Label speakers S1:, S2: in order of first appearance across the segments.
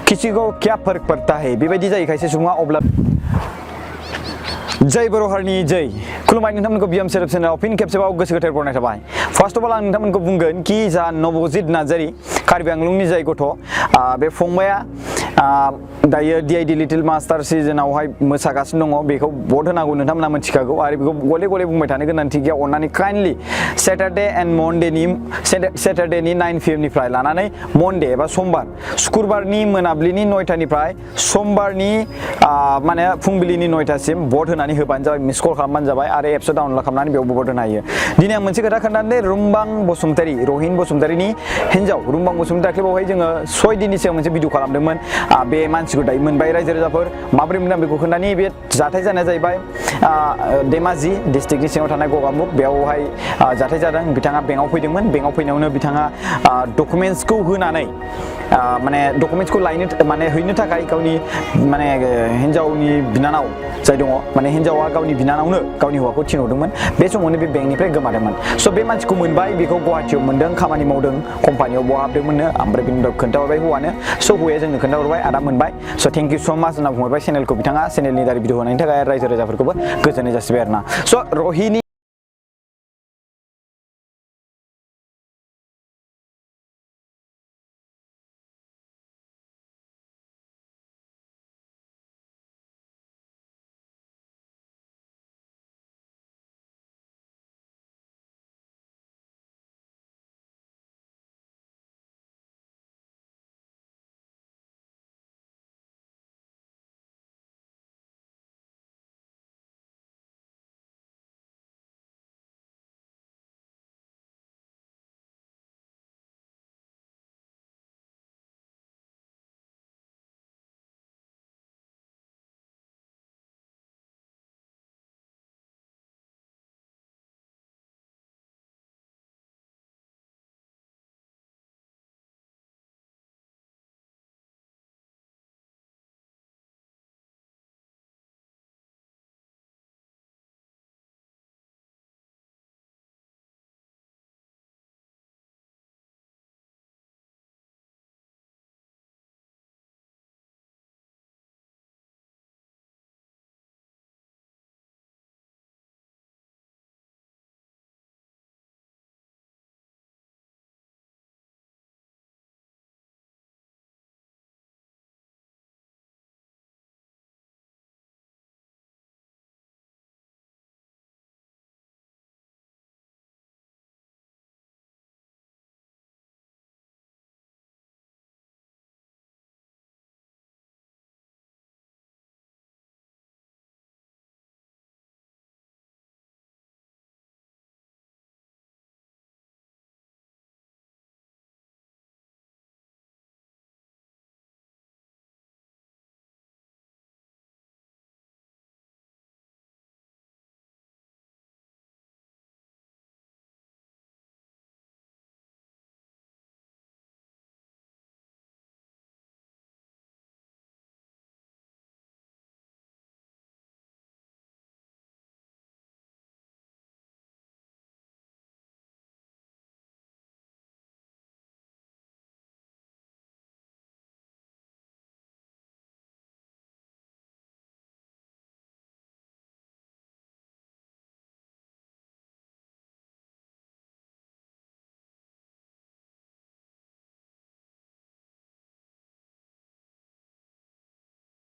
S1: किसी को क्या फर्क पड़ता है बेबायदि जायो खायसे सुबुङा अब्ला जय बर' हारिनि जय खुलुमबाय नोंथांमोनखौ बिएम सेरेब चेनेलाव फिन खेबसेबाव गोसो गोथार बरायनाय थाबाय फार्स्ट अफ अल आं नोंथांमोनखौ बुंगोन कि जा नबजित नार्जारि कार्बि आंलंनि जाय गथ' बे फंबाया दायो डिआइडि लिटिल मास्टार सिजनावहाय मोसागासिनो दङ बेखौ भट होनांगौ नोंथांमोना मिथिखागौ आरो बेखौ गले गले बुंबाय थानो गोनांथि गैया अननानै काइन्डलि सेटारडे एन्ड सेटारडेनि 9 PM निफ्राय लानानै मन्डे एबा समबार शुक्रबारनि मोनाबिलिनि 9टानिफ्राय समबारनि माने फुंबिलिनि 9टासिम भट होनानै होबानो जाबाय मिस कल खालामबानो जाबाय आरो एप्सआव डाउनलड खालामनानै बेयावबो भट होनो हायो दिनै आं मोनसे खोथा खोन्थानो रुमबां बसुमतारी रहिन बसुमतारीनि हिन्जाव रुमबां बसुमतारी दाख्लैबावहाय जोङो 6 दिननि सिगां मोनसे भिडिअ खालामदोंमोन बे मानसिखौ दायो मोनबाय रायजो राजाफोर माबोरै मोनदों बेखौ खोन्थानि बे जाथाय जानाया जाहैबाय धेमाजि डिस्ट्रिक्टनि सिङाव थानाय गगामुख बेयावहाय जाथाय जादों बिथाङा बेंकआव फैदोंमोन बेंकआव फैनायावनो बिथाङा डकुमेन्ट्सखौ होनानै माने डकुमेन्ट्सखौ लायनो माने हैनो थाखाय गावनि माने हिन्जावनि बिनानाव जाय दङ माने हिन्जावा गावनि बिनानावनो गावनि हौवाखौ थिनहरदोंमोन बे समावनो बे बेंकनिफ्राय गोमादोंमोन स' बे मानसिखौ मोनबाय बेखौ गुवाहाटियाव मोनदों खामानि मावदों कम्पानियाव बहा हाबदोंमोननो ओमफ्राय बिनि उनाव खोन्थाहरबाय हौवानो स' हौवाया जोंनो खोन्थाहरबाय आदा मोनबाय स' थेंक इउ स' माच होनना बुंहरबाय चेनेलखौ बिथाङा चेनेलनि दारै भिडिअ होनायनि थाखाय रायजो राजाफोरखौबो गोजोननाय जासिबाय आरोना स' रहिनि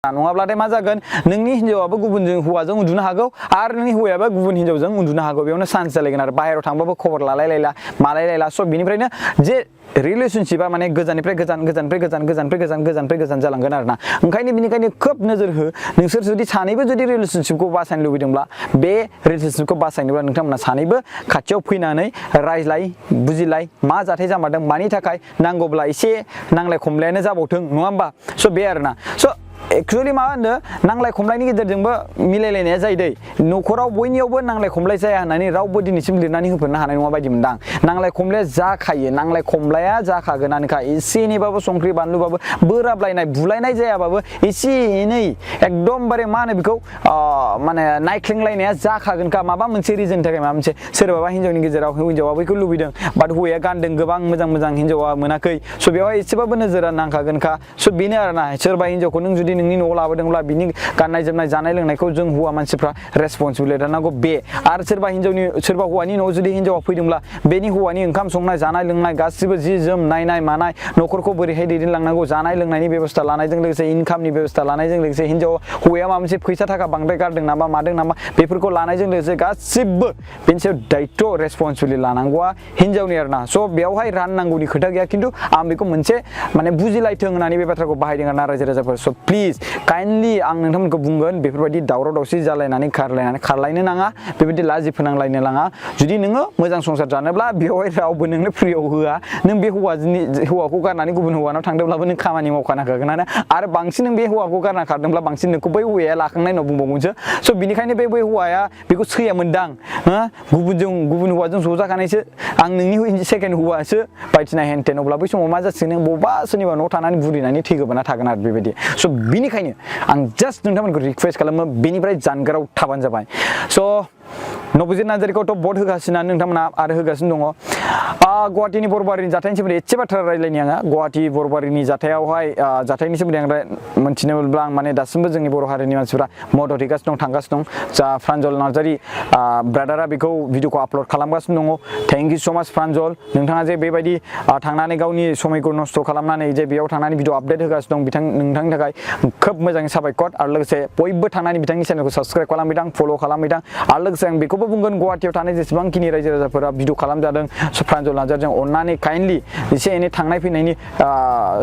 S1: नङाब्लाथाय मा जागोन नोंनि हिन्जावाबो गुबुनजों हौवाजों उन्दुनो हागौ आरो नोंनि हौवायाबो गुबुन हिन्जावजों उन्दुनो हागौ बेयावनो चान्स जालायगोन आरो बाहेरायाव थांबाबो खबर लालायलायला मालायलायला स' बिनिफ्रायनो जे रिलेशनशिपा माने गोजाननिफ्राय गोजान गोजाननिफ्राय गोजान गोजाननिफ्राय गोजान गोजाननिफ्राय गोजान जालांगोन आरोना ओंखायनो खोब नोजोर हो नोंसोर जुदि सानैबो जुदि रिलेशनशिपखौ बासायनो लुबैदोंब्ला बे रिलेशनशिपखौ बासायनोब्ला नोंथांमोना सानैबो खाथियाव फैनानै रायज्लाय बुजिलाय मा जाथाय जामारदों मानि थाखाय नांगौब्ला एसे नांलाय खमलायानो जाबावथों नङा होमबा स' बे आरोना स' एक्चुअली मा होनो नांलाय खमलायनि गेजेरजोंबो मिलायलायनाया जायो दै न'खराव बयनियावबो नांलाय खमलाय जाया होननानै रावबो दिनैसिम लिरनानै होफिननो हानाय नङा बायदि मोनदां नांलाय खमलाया जाखायो नांलाय खमलाया जाखागोनानोखा एसे एनैबाबो संख्रि बानलुबाबो बोराबलायनाय बुलायनाय जायाबाबो एसे एनै एकदमबारे मा होनो बेखौ माने नायख्लेंलायनाया जाखागोनखा माबा मोनसे रिजननि थाखाय माबा मोनसे सोरबाबा हिन्जावनि गेजेराव हिन्जावा बैखौ लुबैदों बाट हौवाया गानदों गोबां मोजां मोजां हिन्जावा मोनाखै स' बेवहाय एसेबाबो नोजोरा नांखागोनखा स' बेनो आरोना सोरबा हिन्जावखौ नों जुदि नोंनि न'आव लाबोदोंब्ला बिनि गाननाय जोमनाय जानाय लोंनायखौ जों हौवा मानसिफ्रा रेसपन्सिबिलिटि लानांगौ बे आरो सोरबा हौवानि न'आव जुदि हिन्जावा फैदोंब्ला बेनि हौवानि ओंखाम संनाय जानाय लोंनाय गासिबो जि जोम नायनाय मानाय न'खरखौ बोरैहाय दैदेनलांनांगौ जानाय लोंनायनि बेबस्था लानायजों लोगोसे इनकामनि बेबस्था लानायजों लोगोसे हौवाया माबा मोनसे फैसा थाखा बांद्राय गारदों नामा मादों नामा बेफोरखौ लानायजों लोगोसे गासिबो बेनि सायाव दायित्व रेसपन्सिबिलिटि लानांगौआ हिन्जावनि आरोना स' बेवहाय राननांगौनि खोथा गैया खिन्थु आं बेखौ मोनसे माने बुजिलायथों होननानै बे बाथ्राखौ बाहायदों आरोना रायजो राजाफोर स' प्लिज काइन्डलि आं नोंथांमोनखौ बुंगोन बेफोरबायदि दावराव दावसि जालायनानै खारलायनो नाङा बेबायदि लाजि फोनांलायनो नाङा जुदि नोङो मोजां संसार जानोब्ला बेवहाय रावबो नोंनो फ्रियाव होआ नों बे हौवाखौ गारनानै गुबुन हौवानाव थांदोंब्लाबो नों खामानि मावखानांखागोनानो आरो बांसिन नों बे हौवाखौ गारना खारदोंब्ला बांसिन नोंखौ बै हौवाया लाखांनाय उनाव बुंबावगोनसो स' बिनिखायनो बै हौवाया बेखौ सैयामोनदां गुबुन हौवाजों ज' जाखानायसो आं नोंनि सेकेन्ड हौवासो बायदिसिना हेनटेन अब्ला बै समाव मा जासिगोन नों बबेबा सोरनिबा न'आव थानानै बुरिनानै थैगोबोना थागोन आरो बेबायदि स' बिनिखायनो आं जास्ट नोंथांमोनखौ रिक्वेस्ट खालामो बेनिफ्राय जानगाराव थाबानो जाबाय स' नबजित नार्जारिखौथ' भट होगासिनो नोंथांमोना आरो होगासिनो दङ गुवाहाटीनि बरबारिनि जाथायनि सोमोन्दै एसे बाथ्रा रायलायनि आङो गुवाहाटी बरबारिनि जाथायनि सोमोन्दै आं मोनथिनोब्ला आं माने दासिमबो जोंनि बर' हारिनि मानसिफ्रा मदद हैगासिनो दं थांगासिनो दं जा प्रान्जल नार्जारि ब्रादारा बेखौ भिडिअखौ आपल'ड खालामगासिनो दङ थेंक इउ स' माच प्रान्जल नोंथाङा जे बेबायदि थांनानै गावनि समायखौ नस्थ' खालामनानै जे बेयाव थांनानै भिडिअ आपडेट होगासिनो दं नोंथांनि थाखाय खोब मोजाङै साबायखर आरो लोगोसे बयबो थांनानै बिथांनि चेनेलखौ साबस्क्राइब खालामहैदां फल' खालामहैदां आरो लोगोसे आं बेखौबो बुंगोन गुवाहाटीयाव थानाय जेसेबांखिनि रायजो राजाफोरा भिडिअ खालामजादों प्रान्जल नार्जारिजों अननानै काइन्डलि एसे एनै थांनाय फैनायनि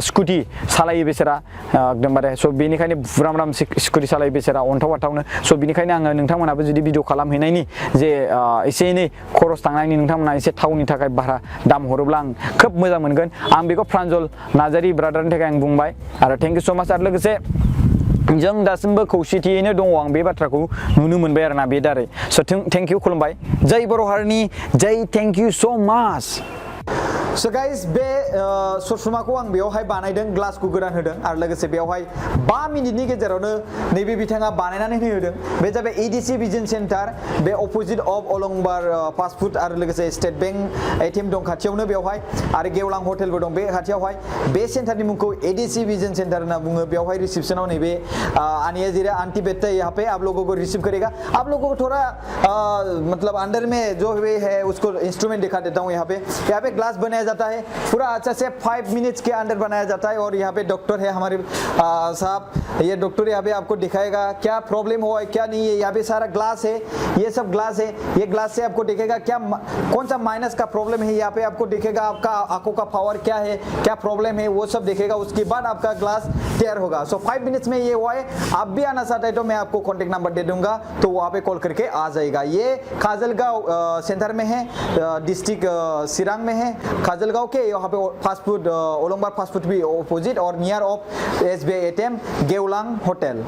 S1: स्कुटि सालायो बेसेरा एकदमबारे स' बेनिखायनो बुराम स्कुटि सालायो बेसेरा अन्थाव बाथावनो स' बेनिखायनो आङो नोंथांमोनाबो जुदि भिडिअ खालामहैनायनि जे एसे एनै खरस थांनायनि नोंथांमोना एसे थावनि थाखाय भारा दाम हरोब्ला आं खोब मोजां मोनगोन आं बेखौ प्रान्जल नार्जारि ब्रादारनि थाखाय आं बुंबाय आरो थेंक इउ स' माच आरो लोगोसे जों दासिमबो खौसेथियैनो दङ आं बे बाथ्राखौ नुनो मोनबाय आरोना बे दारै स' थेंक इउ खुलुमबाय जय बर' हारिनि जय थेंक इउ स' माच स' गाइस बे ससमाखौ आं बेयावहाय बानायदों ग्लासखौ गोदान होदों आरो लोगोसे बेयावहाय 5 मिनिटनि गेजेरावनो नैबे बिथाङा बानायनानै होदों बे जाबाय एडिसि भिजन सेन्टार बे अपोजिट अफ अलंबार फास्ट फुड आरो लोगोसे स्टेट बैंक एटिएम दं खाथियावनो बेवहाय आरो गेवलां हटेलबो दं बे खाथियावहाय बे सेन्टारनि मुंखौ एडिसि भिजन सेंटर होनना बुङो बेवहाय रिसेप्शनाव नैबे आनिया जिरा आंटी बैठते हैं यहाँ पे आप लोगों को रिसीव करेगा आप लोगों को थोड़ा मतलब अंदर में जो भी है उसको इंस्ट्रूमेंट दिखा देता हूँ यहाँ पे ग्लास बनाया जाता है पूरा अच्छा से 5 मिनट्स के अंदर बनाया जाता है और यहाँ पे डॉक्टर है हमारे साहब ये डॉक्टर यहाँ पे आपको दिखाएगा क्या प्रॉब्लम हुआ है क्या नहीं है यहाँ पे सारा ग्लास है ये सब ग्लास है ये ग्लास से आपको दिखेगा क्या कौन सा माइनस का प्रॉब्लम है यहाँ पे आपको दिखेगा आपका आंखों का पावर क्या है क्या प्रॉब्लम है वो सब दिखेगा उसके बाद आपका ग्लास तैयार होगा सो 5 मिनट्स में ये हुआ है आप भी आना चाहते हैं तो मैं आपको कॉन्टेक्ट नंबर दे दूंगा तो वहाँ पे कॉल करके आ जाएगा ये खाजलगांव सेंटर में है डिस्ट्रिक्ट सिरांग में है खाजलगांव के यहाँ पे फास्ट फूड ओलंबार फास्ट फूड भी अपोजिट और नियर ऑफ SBI ATM गेवलांग होटल।